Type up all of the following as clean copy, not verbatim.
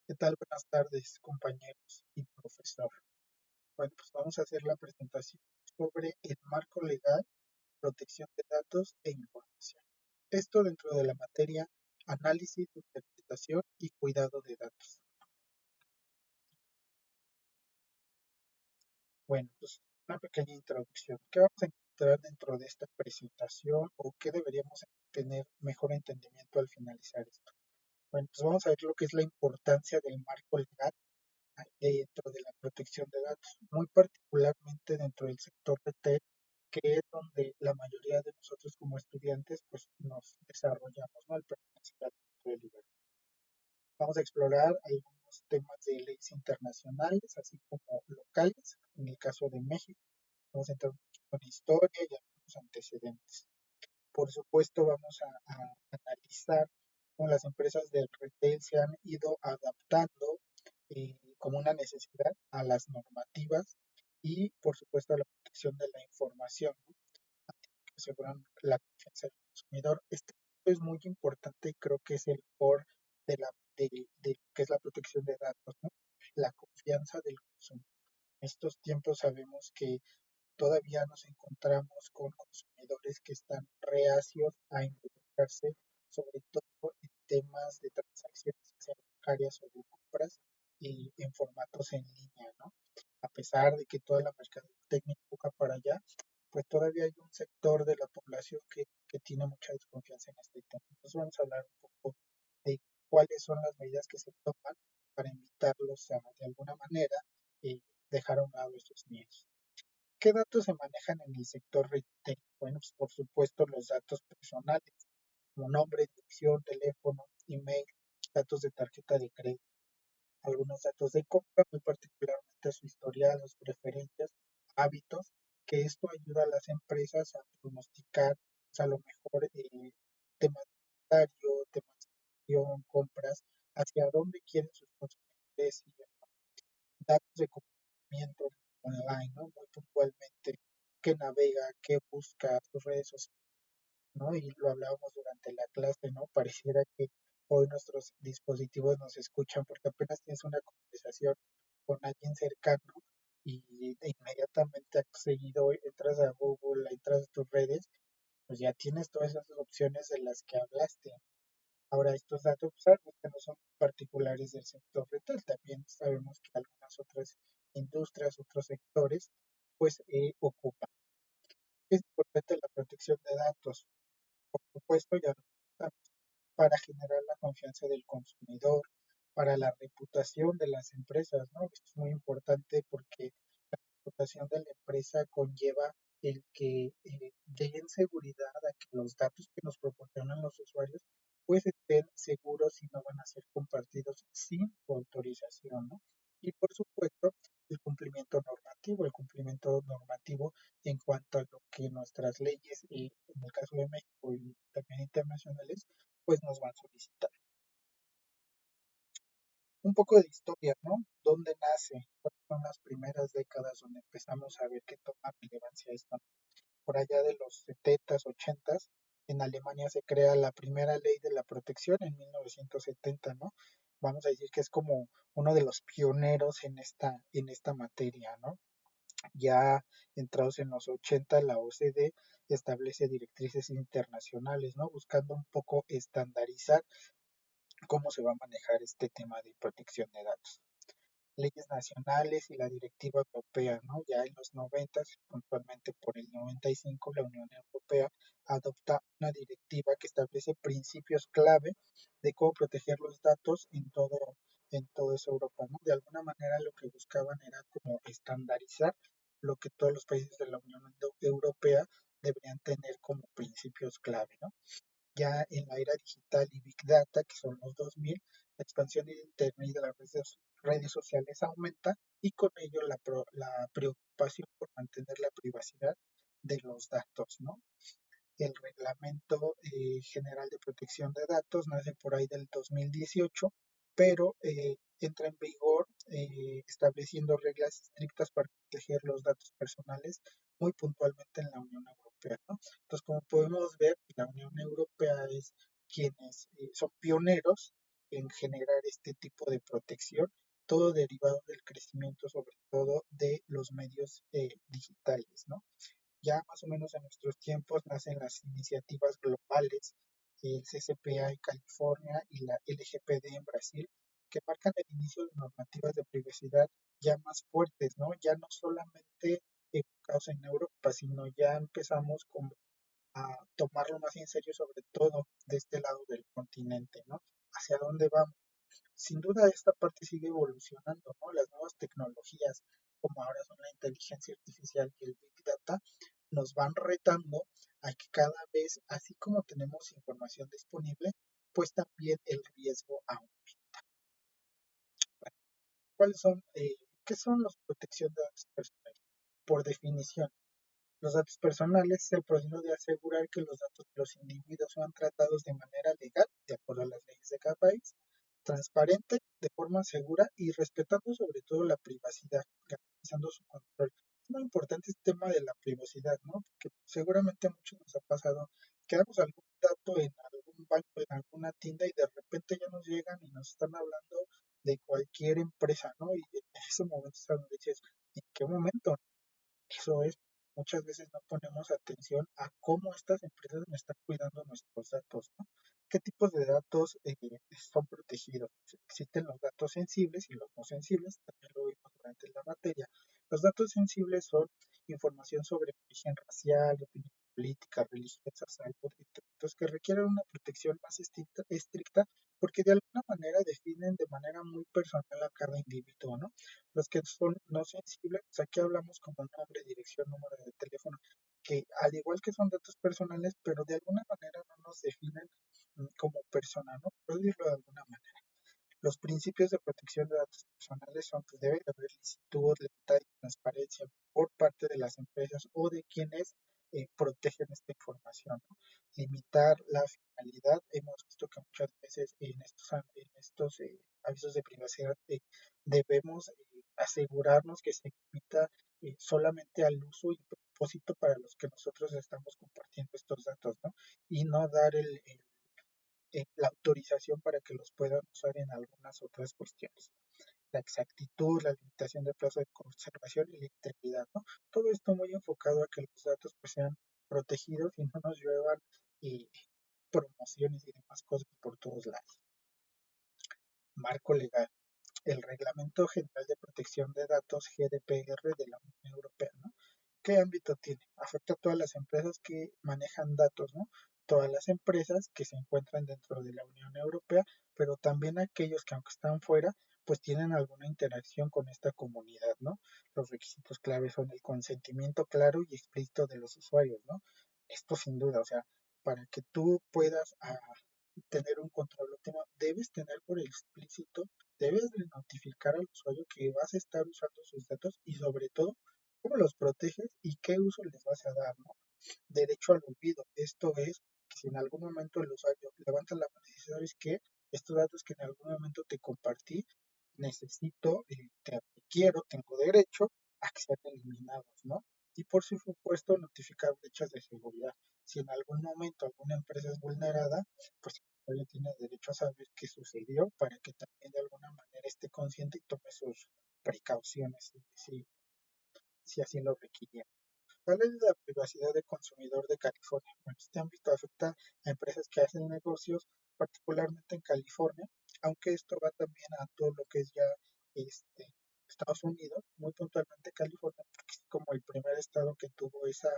¿Qué tal? Buenas tardes, compañeros y profesor. Bueno, pues vamos a hacer la presentación sobre el marco legal, protección de datos e información. Esto dentro de la materia análisis, interpretación y cuidado de datos. Bueno, pues una pequeña introducción. ¿Qué vamos a encontrar dentro de esta presentación o qué deberíamos tener mejor entendimiento al finalizar esto? Bueno, pues vamos a ver lo que es la importancia del marco legal dentro de la protección de datos, muy particularmente dentro del sector retail, que es donde la mayoría de nosotros como estudiantes pues nos desarrollamos, ¿no? Al pertenecer al sector de libertad. Vamos a explorar algunos temas de leyes internacionales, así como locales, en el caso de México. Vamos a entrar un poquito en historia y algunos antecedentes. Por supuesto, vamos a analizar cómo las empresas del retail se han ido adaptando como una necesidad a las normativas y, por supuesto, a la protección de la información, ¿no? Que aseguran la confianza del consumidor. Este punto es muy importante y creo que es el core de, de lo que es la protección de datos, ¿no? La confianza del consumidor. En estos tiempos sabemos que todavía nos encontramos con consumidores que están reacios a involucrarse, sobre todo en temas de transacciones, ya sean bancarias o de compras, y en formatos en línea, ¿no? A pesar de que toda la mercadotecnia empuja para allá, pues todavía hay un sector de la población que tiene mucha desconfianza en este tema. Entonces vamos a hablar un poco de cuáles son las medidas que se toman para invitarlos a, de alguna manera, dejar a un lado estos miedos. ¿Qué datos se manejan en el sector retail? Bueno, pues por supuesto los datos personales, como nombre, dirección, teléfono, email, datos de tarjeta de crédito, algunos datos de compra, muy particularmente su historial, sus preferencias, hábitos, que esto ayuda a las empresas a pronosticar, pues, a lo mejor temas de inventario, temas de gestión, compras, hacia dónde quieren sus consumidores y datos de comportamiento online, ¿no? Muy puntualmente, qué navega, qué busca, sus redes sociales, ¿no? Y lo hablábamos durante la clase, ¿no? Pareciera que hoy nuestros dispositivos nos escuchan porque apenas tienes una conversación con alguien cercano y inmediatamente acto seguido entras a Google, entras a tus redes, pues ya tienes todas esas opciones de las que hablaste. Ahora, estos datos, pues, sabemos que no son particulares del sector retail, también sabemos que algunas otras industrias, otros sectores, pues ocupan. Es importante la protección de datos, por supuesto, ya lo comentamos, para generar la confianza del consumidor, para la reputación de las empresas, ¿no? Esto es muy importante porque la reputación de la empresa conlleva el que den seguridad a que los datos que nos proporcionan los usuarios pues estén seguros y no van a ser compartidos sin su autorización, ¿no? Y por supuesto, el cumplimiento normativo en cuanto a lo que nuestras leyes, en el caso de México y también internacionales, pues nos van a solicitar. Un poco de historia, ¿no? ¿Dónde nace? ¿Cuáles son las primeras décadas donde empezamos a ver que toma relevancia esto? Por allá de los 70s, 80s, en Alemania se crea la primera ley de la protección en 1970, ¿no? Vamos a decir que es como uno de los pioneros en esta materia, ¿no? Ya entrados en los 80, la OCDE establece directrices internacionales, ¿no? Buscando un poco estandarizar cómo se va a manejar este tema de protección de datos. Leyes nacionales y la directiva europea, ¿no? Ya en los 90, puntualmente por el 95, la Unión Europea adopta una directiva que establece principios clave de cómo proteger los datos en toda esa Europa, ¿no? De alguna manera lo que buscaban era como estandarizar lo que todos los países de la Unión Europea deberían tener como principios clave, ¿no? Ya en la era digital y Big Data, que son los 2000, la expansión de Internet y de las redes sociales aumenta y con ello la preocupación por mantener la privacidad de los datos, ¿no? El Reglamento General de Protección de Datos nace por ahí del 2018, pero entra en vigor estableciendo reglas estrictas para proteger los datos personales muy puntualmente en la Unión Europea, ¿no? Entonces, como podemos ver, la Unión Europea es quienes son pioneros en generar este tipo de protección, todo derivado del crecimiento sobre todo de los medios digitales, ¿no? Ya más o menos en nuestros tiempos nacen las iniciativas globales, el CCPA en California y la LGPD en Brasil, que marcan el inicio de normativas de privacidad ya más fuertes, ¿no? Ya no solamente enfocados en Europa, sino ya empezamos como a tomarlo más en serio, sobre todo de este lado del continente, ¿no? ¿Hacia dónde vamos? Sin duda esta parte sigue evolucionando, ¿no? Las nuevas tecnologías, como ahora son la inteligencia artificial y el Big Data, nos van retando a que cada vez, así como tenemos información disponible, pues también el riesgo aumenta. Bueno, ¿cuáles son, qué son los protección de datos personales? Por definición, los datos personales es el proceso de asegurar que los datos de los individuos sean tratados de manera legal, de acuerdo a las leyes de cada país, transparente, de forma segura y respetando sobre todo la privacidad, garantizando su control. Es muy importante este tema de la privacidad, ¿no? Porque seguramente a muchos nos ha pasado que damos algún dato en algún banco, en alguna tienda y de repente ya nos llegan y nos están hablando de cualquier empresa, ¿no? Y en ese momento es donde dices, ¿en qué momento? Eso es, muchas veces no ponemos atención a cómo estas empresas me están cuidando nuestros datos, ¿no? ¿Qué tipos de datos son protegidos? Existen los datos sensibles y los no sensibles, también lo vimos durante la materia. Los datos sensibles son información sobre origen racial, opinión política, religiosa, salud, entre otros, que requieren una protección más estricta porque de alguna manera definen de manera muy personal a cada individuo, ¿no? Los que son no sensibles, pues aquí hablamos como nombre, dirección, número de teléfono, que al igual que son datos personales, pero de alguna manera no nos definen como persona, ¿no? Por decirlo de alguna manera. Los principios de protección de datos personales son que debe haber licitud, lealtad y transparencia por parte de las empresas o de quienes protegen esta información, ¿no? Limitar la finalidad. Hemos visto que muchas veces en estos avisos de privacidad debemos asegurarnos que se limita solamente al uso y propósito para los que nosotros estamos compartiendo estos datos, ¿no? Y no dar la autorización para que los puedan usar en algunas otras cuestiones. La exactitud, la limitación de plazo de conservación y la integridad, ¿no? Todo esto muy enfocado a que los datos pues, sean protegidos y no nos lluevan eh, promociones y demás cosas por todos lados. Marco legal. El Reglamento General de Protección de Datos GDPR de la Unión Europea, ¿no? ¿Qué ámbito tiene? Afecta a todas las empresas que manejan datos, ¿no? Todas las empresas que se encuentran dentro de la Unión Europea, pero también aquellos que aunque están fuera, pues tienen alguna interacción con esta comunidad, ¿no? Los requisitos claves son el consentimiento claro y explícito de los usuarios, ¿no? Esto sin duda, o sea, para que tú puedas tener un control óptimo, debes tener por explícito, debes de notificar al usuario que vas a estar usando sus datos y sobre todo cómo los proteges y qué uso les vas a dar, ¿no? Derecho al olvido. Esto es que si en algún momento el usuario levanta la mano y dice, ¿sabes qué? Estos datos que en algún momento te compartí, necesito, te quiero, tengo derecho a que sean eliminados, ¿no? Y por supuesto notificar brechas de seguridad. Si en algún momento alguna empresa es vulnerada, pues el usuario tiene derecho a saber qué sucedió para que también de alguna manera esté consciente y tome sus precauciones si así lo requiere. La ley de la privacidad del consumidor de California. Bueno, este ámbito afecta a empresas que hacen negocios, particularmente en California, aunque esto va también a todo lo que es ya este, Estados Unidos, muy puntualmente California, porque es como el primer estado que tuvo esa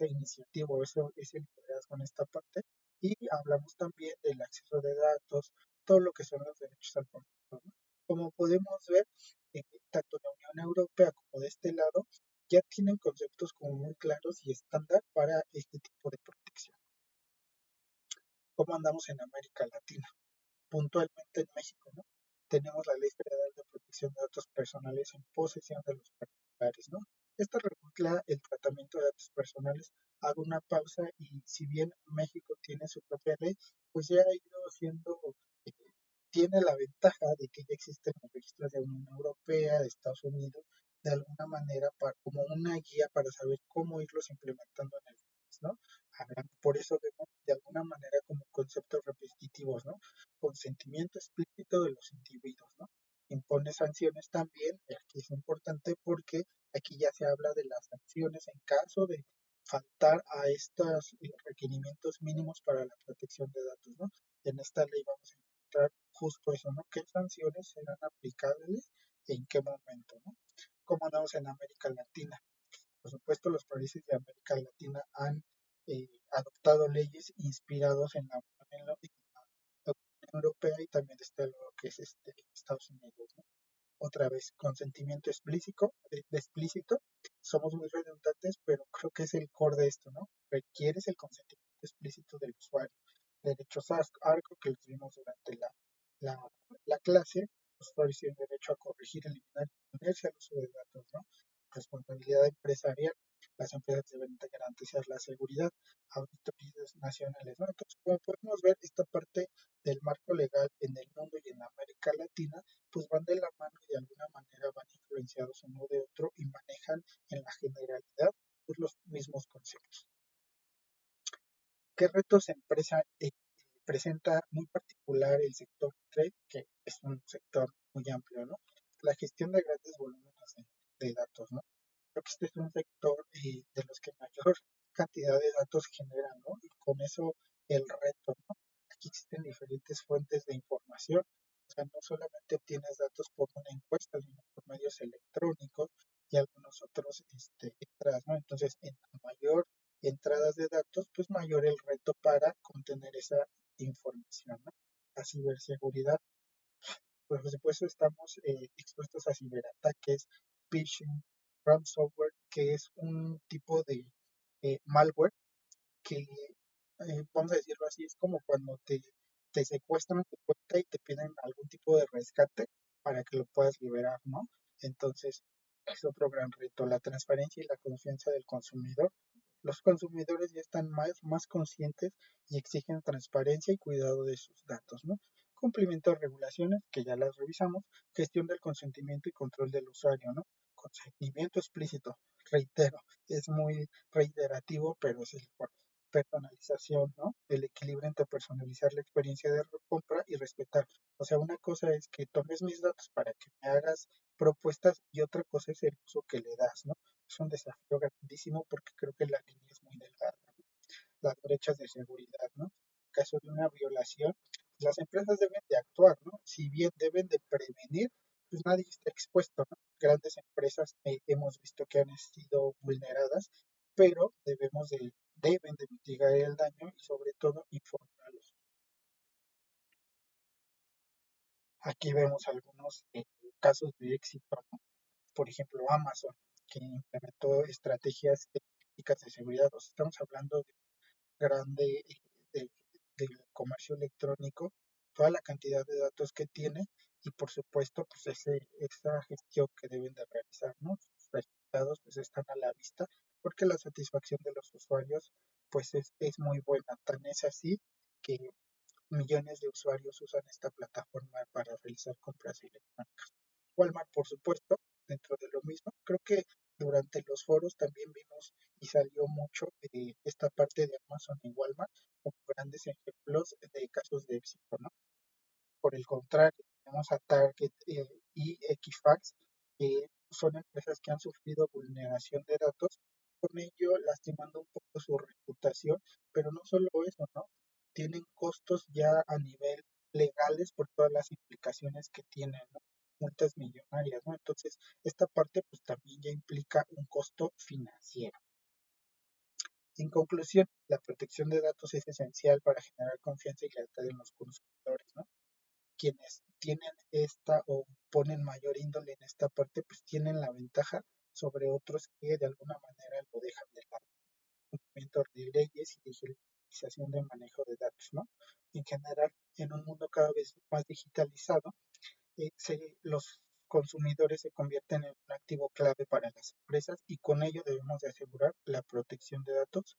iniciativa o ese liderazgo en esta parte. Y hablamos también del acceso de datos, todo lo que son los derechos al consumidor, ¿no? Como podemos ver, eh, tanto la Unión Europea como de este lado, ya tienen conceptos como muy claros y estándar para este tipo de protección. ¿Cómo andamos en América Latina? Puntualmente en México, ¿no? Tenemos la Ley Federal de Protección de Datos Personales en posesión de los particulares, ¿no? Esta regula el tratamiento de datos personales. Hago una pausa y si bien México tiene su propia ley, pues ya ha ido siendo, eh, tiene la ventaja de que ya existen los registros de la Unión Europea, de Estados Unidos, de alguna manera como una guía para saber cómo irlos implementando en el país. leyes, ¿no? Hablan, por eso vemos de alguna manera como conceptos repetitivos, ¿no? Consentimiento explícito de los individuos, ¿no? Impone sanciones también, aquí es importante porque aquí ya se habla de las sanciones en caso de faltar a estos requerimientos mínimos para la protección de datos, ¿no? En esta ley vamos a encontrar justo eso, ¿no? ¿Qué sanciones serán aplicables y en qué momento, ¿no? Como andamos en América Latina. Por supuesto, los países de América Latina han adoptado leyes inspirados en la Unión Europea y también está lo que es Estados Unidos, ¿no? Otra vez, consentimiento explícito. Somos muy redundantes, pero creo que es el core de esto, ¿no? Requieres el consentimiento explícito del usuario. Derechos ARCO que los vimos durante la, la clase. Los usuarios tienen derecho a corregir, eliminar y ponerse al uso de datos, ¿no? Responsabilidad empresarial. Las empresas deben de garantizar la seguridad, auditorías nacionales, ¿no? Entonces, como podemos ver, esta parte del marco legal en el mundo y en América Latina pues van de la mano y de alguna manera van influenciados uno de otro y manejan en la generalidad pues, los mismos conceptos. ¿Qué retos empresa presenta muy particular el sector trade, que es un sector muy amplio, ¿no? La gestión de grandes volúmenes de datos, ¿no? Creo que este es un sector de los que mayor cantidad de datos generan, ¿no? Y con eso el reto, ¿no? Aquí existen diferentes fuentes de información. O sea, no solamente obtienes datos por una encuesta, sino por medios electrónicos y algunos otros extras, ¿no? Entonces, en mayor entradas de datos, pues mayor el reto para contener esa información, ¿no? La ciberseguridad, pues, por supuesto, estamos expuestos a ciberataques, phishing, ransomware, que es un tipo de malware que, vamos a decirlo así, es como cuando te secuestran tu cuenta y te piden algún tipo de rescate para que lo puedas liberar, ¿no? Entonces, es otro gran reto, la transparencia y la confianza del consumidor. Los consumidores ya están más conscientes y exigen transparencia y cuidado de sus datos, ¿no? Cumplimiento de regulaciones, que ya las revisamos, gestión del consentimiento y control del usuario, ¿no? Consentimiento explícito, reitero, es muy reiterativo, pero es el personalización, ¿no? El equilibrio entre personalizar la experiencia de compra y respetar. O sea, una cosa es que tomes mis datos para que me hagas propuestas y otra cosa es el uso que le das, ¿no? Es un desafío grandísimo porque creo que la línea es muy delgada, ¿no? Las brechas de seguridad, ¿no? En caso de una violación, las empresas deben de actuar, ¿no? Si bien deben de prevenir, pues nadie está expuesto, ¿no? Grandes empresas hemos visto que han sido vulneradas, pero deben de mitigar el daño y sobre todo informarlos. Aquí vemos algunos casos de éxito, ¿no? Por ejemplo, Amazon, que implementó estrategias técnicas de seguridad. O sea, estamos hablando de grande del, del comercio electrónico, toda la cantidad de datos que tiene y por supuesto pues esa gestión que deben de realizar, ¿no? Sus resultados pues están a la vista porque la satisfacción de los usuarios pues es muy buena, tan es así que millones de usuarios usan esta plataforma para realizar compras electrónicas. Walmart, por supuesto, dentro de lo mismo. Creo que durante los foros también vimos y salió mucho esta parte de Amazon y Walmart como grandes ejemplos de casos de éxito, ¿no? Por el contrario, tenemos a Target y Equifax, que son empresas que han sufrido vulneración de datos, con ello lastimando un poco su reputación, pero no solo eso, ¿no? Tienen costos ya a nivel legales por todas las implicaciones que tienen, ¿no? Multas millonarias, ¿no? Entonces, esta parte pues también ya implica un costo financiero. En conclusión, la protección de datos es esencial para generar confianza y lealtad en los consumidores, ¿no? Quienes tienen esta o ponen mayor índole en esta parte, pues tienen la ventaja sobre otros que de alguna manera lo dejan de lado. Cumplimiento de leyes y digitalización de manejo de datos, ¿no? En general, en un mundo cada vez más digitalizado, los consumidores se convierten en un activo clave para las empresas y con ello debemos de asegurar la protección de datos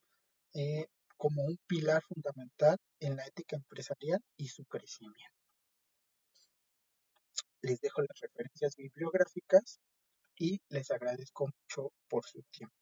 eh, como un pilar fundamental en la ética empresarial y su crecimiento. Les dejo las referencias bibliográficas y les agradezco mucho por su tiempo.